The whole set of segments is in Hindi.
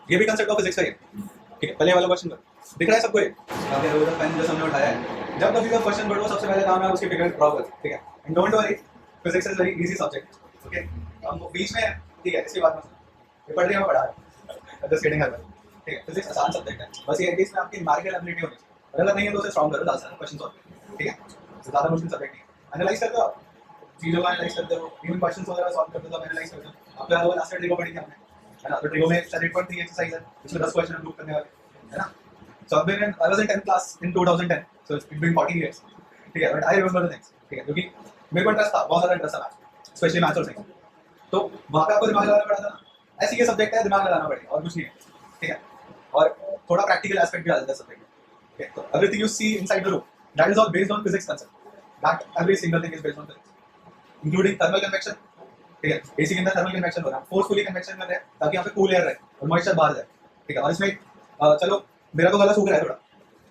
ये भी कंसेप्ट ऑफ फिजिक्स का ही है, ठीक है। पहले वाला क्वेश्चन दिख रहा है सबको? पेन जो हमने उठाया है, जब कभी का क्वेश्चन पढ़ो सबसे पहले काम है उसकी फिगर ड्रॉ कर, ठीक है। And don't worry, physics is very easy subject, okay. हम बीच में है, ठीक है, इसकी बात मत, ये पढ़ रही है, मैं पढ़ा है, जस्ट किडिंग, ठीक है। फिजिक्स आसान सब्जेक्ट है, बस ये है कि इसमें आपकी न्यूमेरिकल एबिलिटी होनी चाहिए, अगर नहीं है तो उसे स्ट्रॉन्ग करो, ज़्यादा क्वेश्चन सॉल्व, ठीक है। ज़्यादा मुश्किल सब्जेक्ट नहीं। एनालाइज करते हो आप चीज़ों को, एनालाइज करते हो, इवन क्वेश्चन वगैरह सॉल्व करते हो, एनालाइज करते हो। आपको याद होगा लास्ट ट्रिगो पढ़ी थी हमने, है ना? तो ट्रिगो में 8.3 एक्सरसाइज है, इसमें 10 क्वेश्चन हम करने वाले, है ना? So I was in 10th class in 2010, so it's been 14 years, ठीक है। But I remember the things, ठीक है, क्योंकि मेरे को इंटरेस्ट था, बहुत ज़्यादा इंटरेस्ट था मैथ्स, स्पेशली मैथ्स और साइंस। तो वहाँ पे आपको दिमाग लगाना पड़ा था ना, ऐसी ये सब्जेक्ट है, दिमाग लगाना पड़ेगा और कुछ नहीं है, ठीक है। और थोड़ा प्रैक्टिकल एस्पेक्ट भी आ जाता है सब्जेक्ट में, ठीक है। तो everything you see inside the room, that is all based on physics concept, that every single thing is based on physics, including thermal convection, ठीक है। एसी के अंदर थर्मल कन्वेक्शन हो रहा है, फोर्सफुली कन्वेक्शन कर रहे हैं ताकि यहाँ पे कूल एयर रहे और मॉइस्चर बाहर जाए, ठीक है। और इसमें चलो मेरा तो गला सूख रहा है थोड़ा,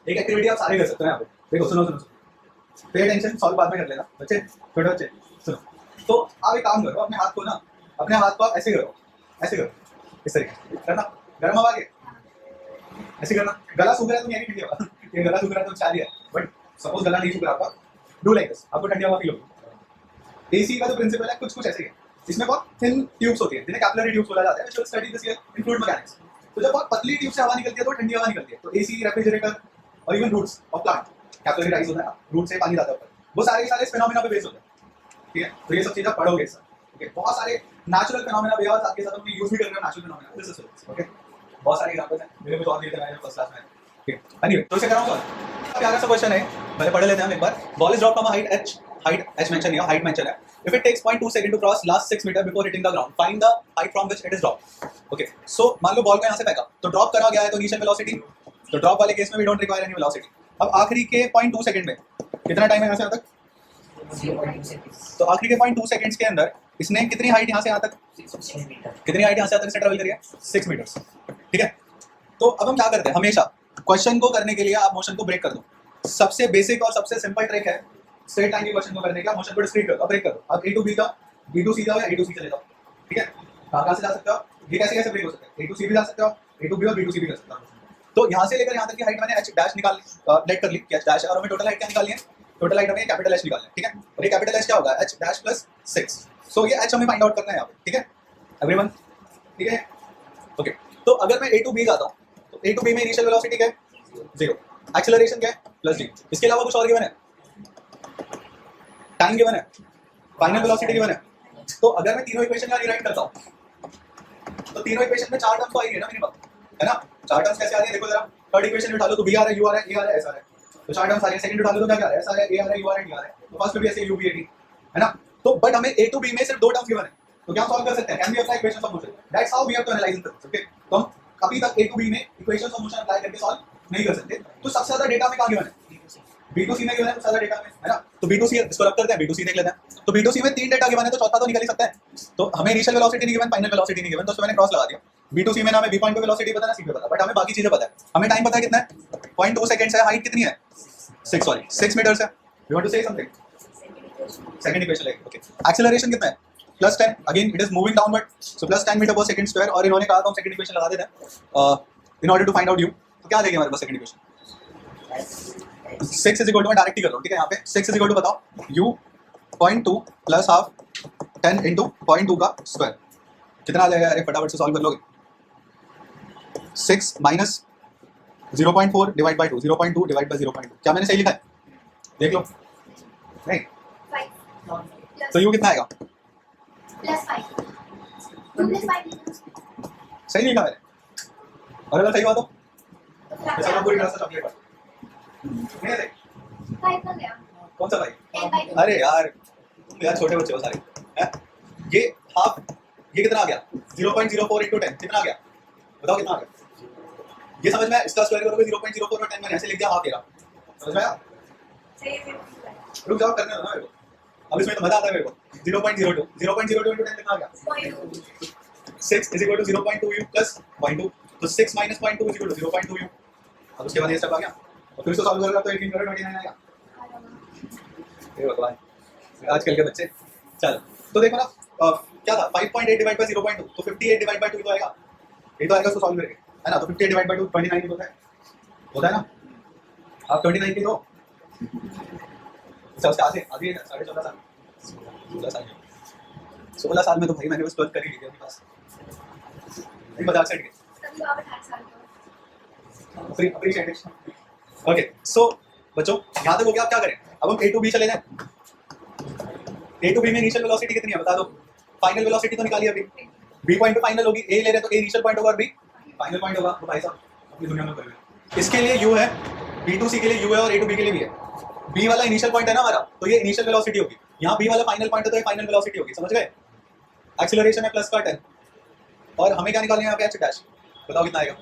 एक एक्टिविटी आप सारे कर सकते हो यहाँ पे, देखो, सुनो सुनो सुनो, पे अटेंशन, सॉल्व बाद में कर लेना बच्चे, छोटे बच्चे सुनो। तो आप एक काम करो, अपने हाथ को ना, अपने हाथ को आप ऐसे करो, ऐसे करो, इस तरीके करना, गर्म हवा के ऐसे करना। गला सूख रहा है तो नहीं ठंडी हवा, ये गला सूख रहा है तो चाह है, बट सपोज गला नहीं सूख रहा आपका, डू लाइक दिस, आपको ठंडी हवा फील होगी। एसी का जो प्रिंसिपल है कुछ कुछ ऐसे ही है, इसमें बहुत थिन ट्यूब्स होती है जिन्हें कैपिलरी ट्यूब्स बोला जाता है, which will study this year in fluid mechanics. तो जब बहुत पतली ट्यूब से हवा निकलती है तो ठंडी हवा निकलती है, तो एसी, रेफ्रिजरेटर और even roots of plant, capillary rise होता है ना, रूट से पानी जाता है ऊपर, वो सारे सारे फिनोमेना पे बेस होते हैं, ठीक है। तो ये सब चीजें पढ़ोगे सर, ठीक है। बहुत सारे नेचुरल फिनोमेना भी और आपके साथ अपनी यूज भी कर रहे हो natural phenomena, this is physics, okay. बहुत सारे एग्जांपल्स हैं, मेरे को तो और दिए थे मैंने फर्स्ट क्लास में, ठीक है। एनीवे, तो इसे कराऊं सॉल्व, प्यारा सा क्वेश्चन है, पहले पढ़ लेते हैं हम एक बार। Ball is drop from height h mention नहीं है, हाइट मेंशन है। If it takes 0.2 second to cross last 6 meter before hitting the ground, find the height from which it is dropped. Okay. So मान लो बॉल को यहाँ से फेंका, तो ड्रॉप करा गया है तो इनिशियल वेलोसिटी, तो ड्रॉप वाले केस में we don't require any velocity. अब आखिरी के 0.2 सेकंड में कितना टाइम है यहाँ से यहाँ तक? तो आखिरी के 0.2 सेकंड्स के अंदर इसने कितनी हाइट यहाँ से यहाँ तक, कितनी हाइट यहाँ से यहाँ तक इसने ट्रेवल करी है? 6 मीटर्स, ठीक है। तो अब हम क्या करते हैं, हमेशा क्वेश्चन को करने के लिए आप मोशन को ब्रेक कर दो। सबसे बेसिक और सबसे सिंपल ट्रिक है स्ट्रेट लाइन के क्वेश्चन को करने का, मोशन को डिस्क्रीट करो, ब्रेक करो। आप A to B जाओ, B to C जाओ या A to C चले जाओ, ठीक है। कहाँ से जा सकते हो, ये कैसे कैसे ब्रेक हो सकता है, A to C भी जा सकते हो, A to B और B to C भी कर सकते हो। तो यहाँ से लेकर यहाँ तक की हाइट मैंने h डैश निकाल लेट कर ली, h डैश, और हमें टोटल हाइट क्या निकालनी है, टोटल हाइट हमें कैपिटल H निकालना है, ठीक है। और ये कैपिटल H क्या होगा, h डैश प्लस 6। सो ये h हमें फाइंड आउट करना है यहाँ पे, ठीक है एवरीवन, ठीक है, ओके। तो अगर मैं A to B जाता हूँ, तो A to B में इनिशियल वेलोसिटी क्या है, 0, एक्सेलरेशन क्या है, +d, इसके अलावा कुछ और गिवन है, टाइम गिवन है, फाइनल वेलोसिटी गिवन है। तो अगर मैं तीनों इक्वेशन का रीराइट करता हूं तो तीनों इक्वेशन में 4 टर्म्स तो आएंगे ना मिनिमम, है ना। 4 टर्म्स कैसे आ रही है देखो जरा, थर्ड इक्वेशन उठा लो तो b आ रहा है, u आ रहा है, a आ रहा है, s आ रहा है, तो 4 टर्म्स आ रही है। सेकंड उठा लो तो क्या आ रहा है, s आ रहा है, a आ रहा है, u आ रहा है, d आ रहा है, तो फर्स्ट में भी ऐसे u b a d, है ना। तो बट हमें a to b में सिर्फ 2 टर्म्स गिवन है, तो क्या सॉल्व कर सकते हैं, can be apply equations of motion, that's how we have to analyze it, okay. तो हम कभी तक a to b में इक्वेशंस ऑफ मोशन अप्लाई करके सॉल्व नहीं कर सकते। तो सबसे ज्यादा डेटा में कहां गिवन है, B2C में गिवन है, तो सारा डेटा में, है ना। तो B2C इसको रब करते हैं, B2C देख लेते हैं। तो B2C में 3 डेटा गिवन है, तो चौथा तो निकल ही सकता है। तो हमें इनिशियल वेलोसिटी नहीं गिवन, फाइनल वेलोसिटी नहीं गिवन, तो उसमें मैंने क्रॉस लगा दिया। B2C में ना हमें B पॉइंट पे वेलोसिटी पता ना C पे पता, बट हमें बाकी चीजें पता है। हमें टाइम पता है कितना है, 0.2 सेकंड्स है, हाइट कितनी है 6 मीटर्स है। You want to say something, second equation है, ओके। एक्सेलरेशन कितना है, +10, again it is moving downward, so +10 meter per second square. और इन्होंने कहा था हम सेकंड इक्वेशन लगा देते हैं in order to find out u। तो क्या देंगे हमारे पास second equation, 6 is equal to, मैं डायरेक्ट ही कर रहा हूँ, ठीक है। यहाँ पे 6 इज इक्वल टू बताओ u 0.2 प्लस हाफ 10 इंटू 0.2 का स्क्वायर कितना आ जाएगा, अरे फटाफट से सॉल्व कर लोगे। 6 minus 0.4 divide by 2, 0.2 divide by 0.2, क्या मैंने सही लिखा है देख लो, नहीं तो u कितना आएगा, सही लिखा मैंने, और अगर सही हुआ तो पूरी क्लास का चॉकलेट नहीं है, कौन सा भाई, अरे यार तुम यार छोटे बच्चे हो सारे, है? ये हाफ, ये कितना आ गया 0.04 इंटू 10 कितना आ गया, बताओ कितना आ गया। ये समझ में, इसका स्क्वायर करोगे 0.04 और 10 मैंने ऐसे लिख दिया हाफ, येगा समझ में आया। रुक जाओ करने दो ना मेरे को, अब इसमें तो मजा आता है मेरे को। 0.02 इंटू 10 कितना आ गया, 6 is equal to 0.2u plus 0.2, तो 6 minus 0.2 is equal to 0.2u। अब उसके बाद ये स्टेप आ गया, और फिर इसको सॉल्व करोगे तो 18 करोगे 29 आएगा। ये भगवान आजकल के बच्चे। चल तो देखो ना क्या था 5.8 डिवाइड बाय 0.2, तो 58 डिवाइड बाय 2 तो आएगा ये तो आएगा उसको सॉल्व करके, है ना? तो 58 डिवाइड बाय 2 29 होता है ना? आप 29 की दो, अच्छा उसका आगे आगे 14.5 साल 16 साल में तो भाई मैंने बस 12 कर ही ली थी अपने पास, नहीं 50 सेट के अप्रिशिएटेड। ओके सो बच्चों यहाँ तक हो गया, आप क्या करें? अब हम A to B चले जाएं। A to B में इनिशियल वेलोसिटी कितनी है बता दो, फाइनल वेलोसिटी तो निकाली अभी, B पॉइंट पे फाइनल होगी, A ले रहे हैं तो A इनिशियल पॉइंट होगा और B फाइनल पॉइंट होगा। तो भाई साहब अपनी दुनिया में करेंगे, इसके लिए U है, B to C के लिए U है और A to B के लिए भी है। B वाला इनिशियल पॉइंट है ना हमारा, तो ये इनिशियल वेलोसिटी होगी, यहाँ B वाला फाइनल पॉइंट है तो ये फाइनल वेलोसिटी होगी, समझ गए? एक्सीलरेशन है प्लस का 10 और हमें क्या निकालना है यहाँ पे h डैश, बताओ कितना आएगा?